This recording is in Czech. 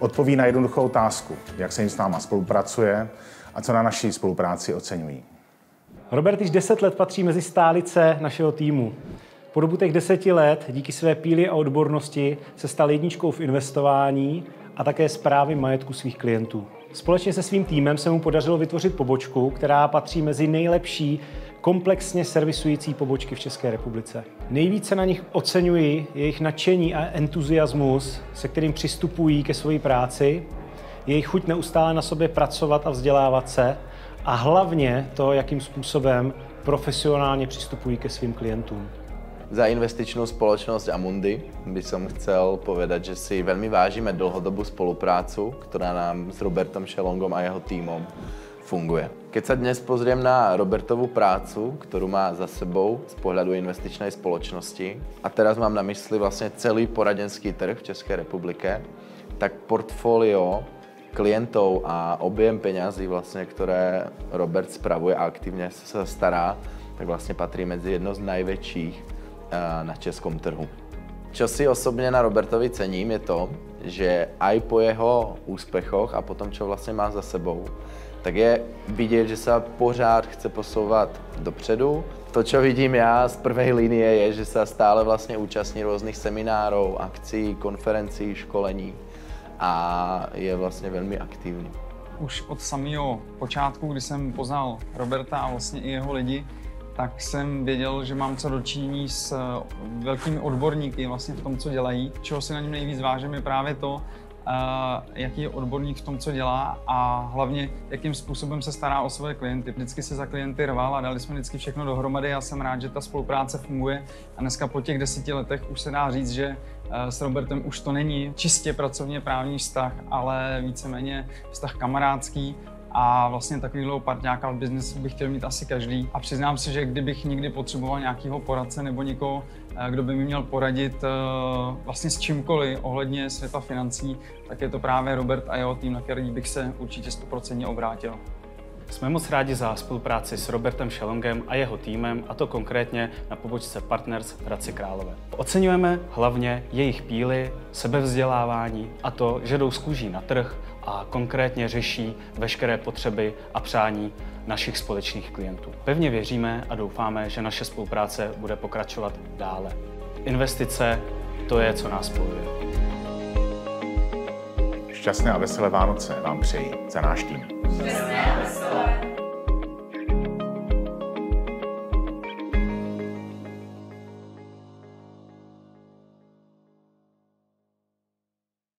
Odpoví na jednoduchou otázku, jak se jim s náma spolupracuje a co na naší spolupráci oceňují. Robert již 10 let patří mezi stálice našeho týmu. Po dobu těch 10 let díky své píli a odbornosti se stal jedničkou v investování a také správě majetku svých klientů. Společně se svým týmem se mu podařilo vytvořit pobočku, která patří mezi nejlepší komplexně servisující pobočky v České republice. Nejvíce na nich oceňuji jejich nadšení a entuziasmus, se kterým přistupují ke své práci, jejich chuť neustále na sobě pracovat a vzdělávat se a hlavně to, jakým způsobem profesionálně přistupují ke svým klientům. Za investičnou spoločnosť Amundi by som chcel povedať, že si veľmi vážime dlhodobú spoluprácu, ktorá nám s Robertom Šelongom a jeho tímom funguje. Keď sa dnes pozriem na Robertovú prácu, ktorú má za sebou z pohľadu investičnej spoločnosti, a teraz mám na mysli vlastne celý poradenský trh v Českej republike, tak portfólio klientov a objem peňazí, vlastne, ktoré Robert spravuje a aktívne sa stará, tak vlastne patrí medzi jedno z najväčších na českom trhu. Čo si osobne na Robertovi cením je to, že aj po jeho úspechoch a po tom, čo vlastne má za sebou, tak je vidieť, že sa pořád chce posouvat dopředu. To, čo vidím ja z prvej línie, je, že sa stále vlastne účastní rôznych seminárov, akcií, konferencí, školení a je vlastne veľmi aktívny. Už od samého počátku, kdy jsem poznal Roberta a vlastně i jeho lidi, tak jsem věděl, že mám co dočinění s velkými odborníky vlastně v tom, co dělají. Čeho si na něm nejvíc vážím je právě to, jaký je odborník v tom, co dělá a hlavně, jakým způsobem se stará o své klienty. Vždycky se za klienty rval a dali jsme vždycky všechno dohromady a jsem rád, že ta spolupráce funguje. A dneska po těch 10 letech už se dá říct, že s Robertem už to není čistě pracovně právní vztah, ale víceméně vztah kamarádský. A vlastně takovýhle partňáka v biznesu bych chtěl mít asi každý. A přiznám se, že kdybych někdy potřeboval nějakého poradce nebo někoho, kdo by mi měl poradit vlastně s čímkoliv ohledně světa financí, tak je to právě Robert a jeho tým, na který bych se určitě 100% obrátil. Jsme moc rádi za spolupráci s Robertem Šelongem a jeho týmem, a to konkrétně na pobočce Partners v Hradci Králové. Oceňujeme hlavně jejich píly, sebevzdělávání a to, že jdou z kůží na trh a konkrétně řeší veškeré potřeby a přání našich společných klientů. Pevně věříme a doufáme, že naše spolupráce bude pokračovat dále. Investice, to je, co nás spojuje. Šťastné a veselé Vánoce vám přeji za náš tým.